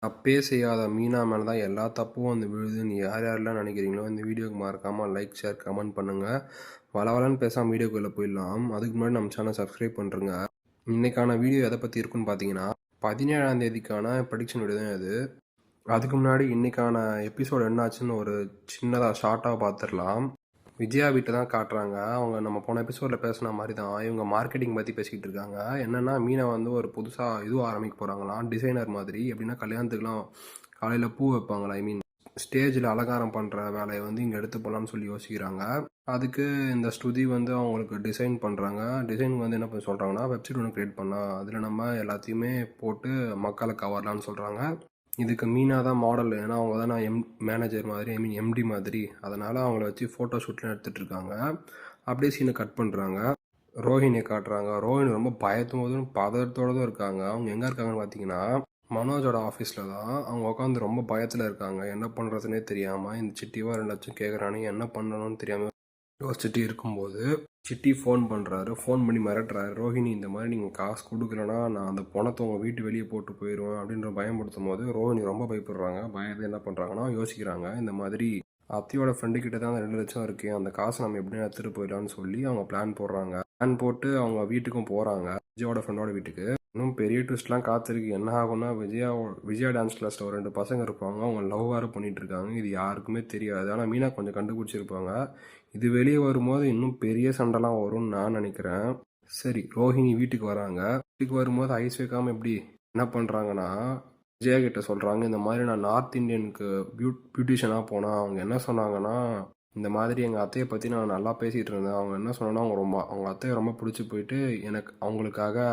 தப்பே செய்யாத மீனா மேல தான் எல்லா தப்பும் வந்து விழுதுன்னு யார் யாரெல்லாம் நினைக்கிறீங்களோ இந்த வீடியோக்கு மறக்காமல் லைக் ஷேர் கமெண்ட் பண்ணுங்கள். வளவலன்னு பேசாமல் வீடியோக்குள்ளே போயிடலாம். அதுக்கு முன்னாடி நம்ம சேனல் சப்ஸ்கிரைப் பண்ணுறேங்க. இன்றைக்கான வீடியோ எதை பற்றி இருக்குன்னு பார்த்தீங்கன்னா 17ஆம் தேதிக்கான ப்ரெடிக்ஷன் வீடியோ தான் இது. அதுக்கு முன்னாடி இன்றைக்கான எபிசோடு என்னாச்சுன்னு ஒரு சின்னதாக ஷார்ட்டாக பார்த்துடலாம். விஜயா வீட்டை தான் காட்டுறாங்க. அவங்க நம்ம போன எபிசோடில் பேசின மாதிரி தான் இவங்க மார்க்கெட்டிங் பற்றி பேசிக்கிட்டு இருக்காங்க. என்னென்னா மீனை வந்து ஒரு புதுசாக இதுவும் ஆரம்பிக்க போகிறாங்களாம், டிசைனர் மாதிரி. எப்படின்னா கல்யாணத்துக்குலாம் காலையில் பூ வைப்பாங்களா, ஐ மீன் ஸ்டேஜில் அலங்காரம் பண்ணுற வேலையை வந்து இங்கே எடுத்து போகலான்னு சொல்லி யோசிக்கிறாங்க. அதுக்கு இந்த ஸ்ருதி வந்து அவங்களுக்கு டிசைன் பண்ணுறாங்க. டிசைனுக்கு வந்து என்ன பண்ண சொல்கிறாங்கன்னா, வெப்சைட் ஒன்று க்ரியேட் பண்ணலாம், அதில் நம்ம எல்லாத்தையுமே போட்டு மக்களை கவரலான்னு சொல்கிறாங்க. இதுக்கு மீனா தான் மாடல். ஏன்னா அவங்க தான் நான் மேனேஜர் மாதிரி, ஐ மீன் எம்டி மாதிரி. அதனால் அவங்கள வச்சு ஃபோட்டோ ஷூட்லாம் எடுத்துகிட்டு இருக்காங்க. அப்படியே சீனை கட் பண்ணுறாங்க. ரோஹிணியை காட்டுறாங்க. ரோஹிணி ரொம்ப பயத்தோடும் பதத்தோடு இருக்காங்க. அவங்க எங்கே இருக்காங்கன்னு பார்த்தீங்கன்னா மனோஜோட ஆஃபீஸில் தான். அவங்க உட்காந்து ரொம்ப பயத்தில் இருக்காங்க. என்ன பண்ணுறதுனே தெரியாமல் இந்த சிட்டிவா 2 லட்சம் கேட்குறானே, என்ன பண்ணணும்னு தெரியாமல் யோசிச்சுட்டு இருக்கும்போது சிட்டி ஃபோன் பண்ணுறாரு. ஃபோன் பண்ணி மிரட்டுறாரு. ரோஹிணி, இந்த மாதிரி நீங்கள் காசு கொடுக்கலன்னா நான் அந்த பணத்தை உங்கள் வீட்டு வெளியே போட்டு போயிடுவேன் அப்படின்ற பயன்படுத்தும் போது ரோஹிணி ரொம்ப பயப்படுறாங்க. பயந்து என்ன பண்ணுறாங்கன்னா யோசிக்கிறாங்க. இந்த மாதிரி அத்தியோட ஃப்ரெண்டுக்கிட்ட தான் அந்த 2 லட்சம் இருக்குது, அந்த காசை நம்ம எப்படியும் எடுத்துகிட்டு போயிடலான்னு சொல்லி அவங்க பிளான் போடுறாங்க. பிளான் போட்டு அவங்க வீட்டுக்கும் போகிறாங்க, விஜயோட ஃப்ரெண்டோட வீட்டுக்கு. இன்னும் பெரிய ட்விஸ்ட்லாம் காத்திருக்கு. என்ன ஆகும்னா விஜயா டான்ஸ் கிளாஸில் ஒரு 2 பசங்க இருப்பாங்க. அவங்க லவ் வேறு பண்ணிகிட்டு இருக்காங்க. இது யாருக்குமே தெரியாது. ஆனால் மீனா கொஞ்சம் கண்டுபிடிச்சிருப்பாங்க. இது வெளியே வரும்போது இன்னும் பெரிய சண்டைலாம் வரும்னு நான் நினைக்கிறேன். சரி, ரோஹிணி வீட்டுக்கு வராங்க. வீட்டுக்கு வரும்போது ஐஸ் வைக்காமல் எப்படி என்ன பண்ணுறாங்கன்னா விஜயா கிட்ட சொல்கிறாங்க, இந்த மாதிரி நான் நார்த் இந்தியனுக்கு பியூட்டிஷியனாக போனால் அவங்க என்ன சொன்னாங்கன்னா, இந்த மாதிரி எங்கள் அத்தையை பற்றி நான் நல்லா பேசிகிட்டு இருந்தேன். அவங்க என்ன சொன்னாங்கன்னா, அவங்க அத்தையை ரொம்ப பிடிச்சி போயிட்டு எனக்கு அவங்களுக்காக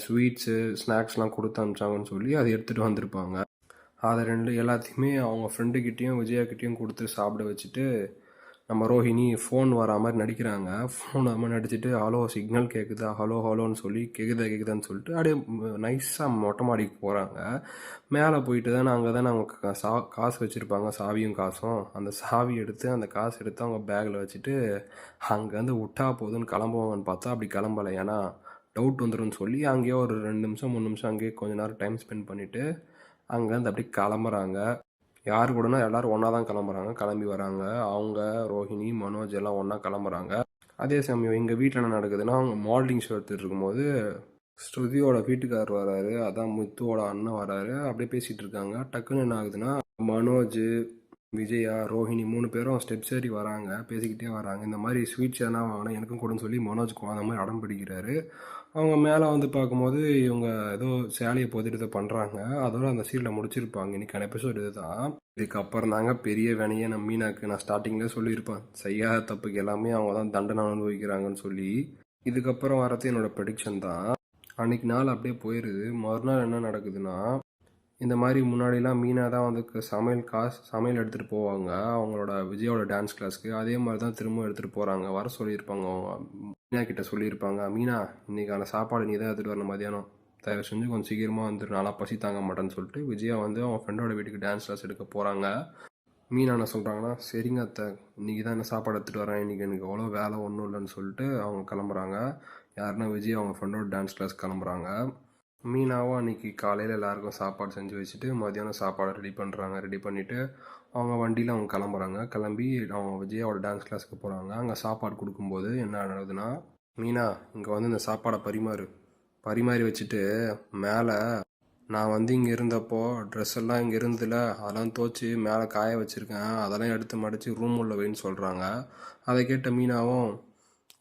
ஸ்வீட்ஸு ஸ்நாக்ஸ்லாம் கொடுத்து அனுப்பிச்சாங்கன்னு சொல்லி அதை எடுத்துகிட்டு வந்திருப்பாங்க. அதை எல்லாத்தையுமே அவங்க ஃப்ரெண்டுக்கிட்டேயும் விஜயாக்கிட்டேயும் கொடுத்து சாப்பிட வச்சுட்டு நம்ம ரோஹிணி ஃபோன் வரா மாதிரி நடிக்கிறாங்க. ஃபோன் வர மாதிரி நடிச்சுட்டு ஹலோ சிக்னல் கேட்குதா, ஹலோ ஹலோன்னு சொல்லி கேட்குதான்னு சொல்லிட்டு அப்படியே நைஸாக மொட்டை மாடிக்கு போகிறாங்க. மேலே போயிட்டு தானே அங்கே தானே அவங்க காசு வச்சுருப்பாங்க, சாவியும் காசும். அந்த சாவி எடுத்து அந்த காசு எடுத்து அவங்க பேக்கில் வச்சுட்டு அங்கேருந்து விட்டா போதுன்னு கிளம்புவாங்கன்னு பார்த்தா அப்படி கிளம்பலை. ஏன்னா டவுட் வந்துடும் சொல்லி அங்கேயே ஒரு 2 நிமிஷம் 3 நிமிஷம் அங்கேயே கொஞ்ச நேரம் டைம் ஸ்பெண்ட் பண்ணிவிட்டு அங்கேருந்து அப்படி கிளம்புறாங்க. யார் கூடனா எல்லோரும் ஒன்றா தான் கிளம்பி வராங்க. அவங்க ரோஹிணி மனோஜ் எல்லாம் ஒன்றா கிளம்புறாங்க. அதே சமயம் எங்கள் வீட்டில் என்ன நடக்குதுன்னா, அவங்க மாடலிங் ஷோ எடுத்துகிட்டு இருக்கும்போது ஸ்ருதியோட வீட்டுக்காரர் வராரு, அதான் முத்துவோட அண்ணன் வராரு. அப்படியே பேசிகிட்டு இருக்காங்க. டக்குன்னு என்ன ஆகுதுன்னா மனோஜ், விஜயா, ரோஹிணி 3 பேரும் ஸ்டெப்ஸ் ஏறி வராங்க. பேசிக்கிட்டே வராங்க. இந்த மாதிரி ஸ்வீட்ஸ் எதனா வாங்கினா எனக்கும் கூடன்னு சொல்லி மனோஜ்க்கு அந்த மாதிரி அடம் பிடிக்கிறாரு. அவங்க மேலே வந்து பார்க்கும்போது இவங்க ஏதோ சேலையை போட்டுட்டு பண்ணுறாங்க. அதோட அந்த சீரில் முடிச்சிருப்பாங்க. இன்றைக்கான எபிசோடு இது தான். இதுக்கப்புறம் தாங்க பெரிய வேணையை நம்ம மீனாக்கு நான் ஸ்டார்டிங்லேயே சொல்லியிருப்பேன், செய்யாத தப்புக்கு எல்லாமே அவங்க தான் தண்டனை அனுபவிக்கிறாங்கன்னு சொல்லி. இதுக்கப்புறம் வரது என்னோடய ப்ரெடிக்ஷன் தான். அன்றைக்கி நாள் அப்படியே போயிடுது. மறுநாள் என்ன நடக்குதுன்னா, இந்த மாதிரி முன்னாடிலாம் மீனா தான் வந்து சமையல் எடுத்துகிட்டு போவாங்க அவங்களோட விஜயோட டான்ஸ் கிளாஸ்க்கு. அதே மாதிரி தான் திரும்ப எடுத்துகிட்டு போகிறாங்க. வர சொல்லியிருப்பாங்க, அவங்க மீனா கிட்ட சொல்லியிருப்பாங்க, மீனா இன்றைக்கான சாப்பாடு நீ தான் எடுத்துகிட்டு வரணும், மதியானம் தயவு செஞ்சு கொஞ்சம் சீக்கிரமாக வந்துட்டு, நாளாக பசி தாங்க மாட்டேன்னு சொல்லிட்டு விஜயா வந்து அவங்க ஃப்ரெண்டோட வீட்டுக்கு டான்ஸ் கிளாஸ் எடுக்க போகிறாங்க. மீனா என்ன சொல்கிறாங்கன்னா, சரிங்க அத்தை, இன்றைக்கி தான் என்ன சாப்பாடு எடுத்துகிட்டு வரேன், இன்றைக்கி எனக்கு அவ்வளோ வேலை ஒன்றும் இல்லைன்னு சொல்லிட்டு அவங்க கிளம்புறாங்க. யாருன்னா விஜய் அவங்க ஃப்ரெண்டோட டான்ஸ் கிளாஸ் கிளம்புறாங்க. மீனாவும் அன்றைக்கி காலையில் எல்லாேருக்கும் சாப்பாடு செஞ்சு வச்சுட்டு மதியானம் சாப்பாடை ரெடி பண்ணுறாங்க. ரெடி பண்ணிவிட்டு அவங்க வண்டியில் அவங்க கிளம்புறாங்க. கிளம்பி அவங்க விஜயாவோட டான்ஸ் கிளாஸுக்கு போகிறாங்க. அங்கே சாப்பாடு கொடுக்கும்போது என்ன நடக்குதுன்னா, மீனா இங்கே வந்து இந்த சாப்பாடை பரிமாறி வச்சுட்டு மேலே நான் வந்து இங்கே இருந்தப்போ ட்ரெஸ் எல்லாம் இங்கே இருந்துல, அதெல்லாம் துவச்சி மேலே காய வச்சுருக்கேன், அதெல்லாம் எடுத்து மடித்து ரூம் உள்ள வைன்னு சொல்கிறாங்க. அதை கேட்ட மீனாவும்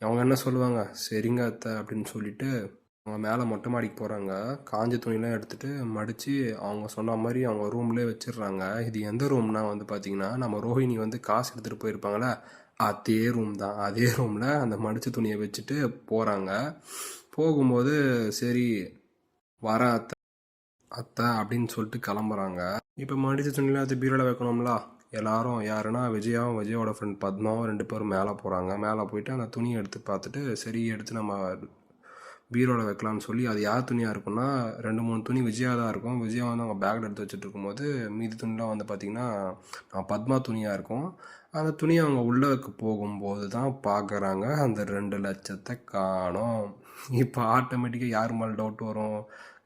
அவங்க என்ன சொல்லுவாங்க, சரிங்க அத்தை அப்படின்னு சொல்லிட்டு அவங்க மேலே மொட்டை மாடிக்கு போகிறாங்க. காஞ்ச துணிலாம் எடுத்துகிட்டு மடித்து அவங்க சொன்ன மாதிரி அவங்க ரூம்லேயே வச்சிடுறாங்க. இது எந்த ரூம்னா வந்து பார்த்திங்கன்னா, நம்ம ரோஹிணி வந்து காசு எடுத்துகிட்டு போயிருப்பாங்களே அதே ரூம் தான். அதே ரூமில் அந்த மடித்த துணியை வச்சுட்டு போகிறாங்க. போகும்போது சரி வர அத்தை அப்படின்னு சொல்லிட்டு கிளம்புறாங்க. இப்போ மடித்த துணிலாம் அது பீரோவில் வைக்கணும்ல. எல்லாரும் யாருன்னா விஜயாவும் விஜயோட ஃப்ரெண்ட் பத்மாவும் 2 பேரும் மேலே போகிறாங்க. மேலே போயிட்டு அந்த துணியை எடுத்து பார்த்துட்டு சரி எடுத்து நம்ம பீரோவில் வைக்கலான்னு சொல்லி, அது யார் துணியாக இருக்குன்னா 2-3 துணி விஜயா தான் இருக்கும். விஜயா வந்து அவங்க பேக்கில் எடுத்து வச்சுட்டு இருக்கும்போது மீதி துணிலாம் வந்து பார்த்திங்கன்னா பத்மா துணியாக இருக்கும். அந்த துணியை அவங்க உள்ளே வைக்க போகும்போது தான் பார்க்குறாங்க அந்த 2 லட்சத்தை காணோம். இப்போ ஆட்டோமேட்டிக்காக யார் மேலே டவுட் வரும்,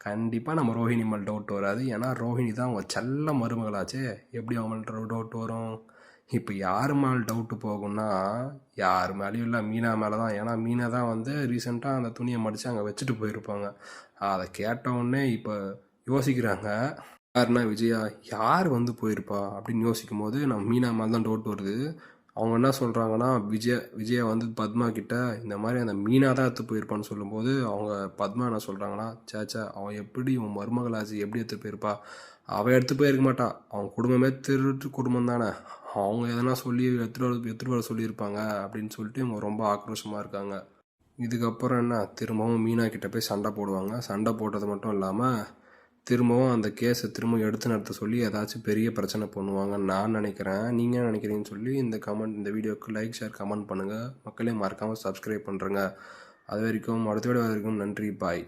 கண்டிப்பாக நம்ம ரோஹிணி மேலே டவுட் வராது. ஏன்னா ரோஹிணி தான் அவங்க செல்ல மருமகளாச்சே. எப்படி அவங்க மேலே டவுட் வரும்? இப்போ யார் மேலே டவுட்டு போகும்னா, யார் மேலேயும் இல்லை, மீனா மேலே தான். ஏன்னா மீனா தான் வந்து ரீசெண்டாக அந்த துணியை மடித்து அங்கே வச்சுட்டு போயிருப்பாங்க. அதை கேட்டவுடனே இப்போ யோசிக்கிறாங்க, யாருன்னா விஜயா யார் வந்து போயிருப்பா அப்படின்னு யோசிக்கும் போது நம்ம மீனா மேலே தான் டவுட் வருது. அவங்க என்ன சொல்கிறாங்கன்னா, விஜயா வந்து பத்மா கிட்ட இந்த மாதிரி அந்த மீனா தான் எடுத்து போயிருப்பான்னு சொல்லும்போது அவங்க பத்மா என்ன சொல்கிறாங்கன்னா, சேச்சா அவன் எப்படி உன் மருமகளாச்சு எப்படி எடுத்து போயிருப்பா, அவள் எடுத்து போயிருக்க மாட்டா, அவன் குடும்பமே திருட்டு குடும்பம் தானே, அவங்க எதனா சொல்லி எடுத்துகிட்டு வர சொல்லியிருப்பாங்க அப்படின்னு சொல்லிட்டு இவங்க ரொம்ப ஆக்ரோஷமாக இருக்காங்க. இதுக்கப்புறம் என்ன, திரும்பவும் மீனா கிட்ட போய் சண்டை போடுவாங்க. சண்டை போட்டது மட்டும் இல்லாமல் திரும்பவும் அந்த கேஸை திரும்ப எடுத்து நடத்த சொல்லி ஏதாச்சும் பெரிய பிரச்சனை பண்ணுவாங்கன்னு நான் நினைக்கிறேன். நீங்கள் என்ன நினைக்கிறீங்கன்னு சொல்லி இந்த வீடியோவுக்கு லைக் ஷேர் கமெண்ட் பண்ணுங்கள். மக்களே மறக்காமல் சப்ஸ்கிரைப் பண்ணுறேங்க. அது வரைக்கும் அடுத்த வீடியோ வரைக்கும் நன்றி, பாய்.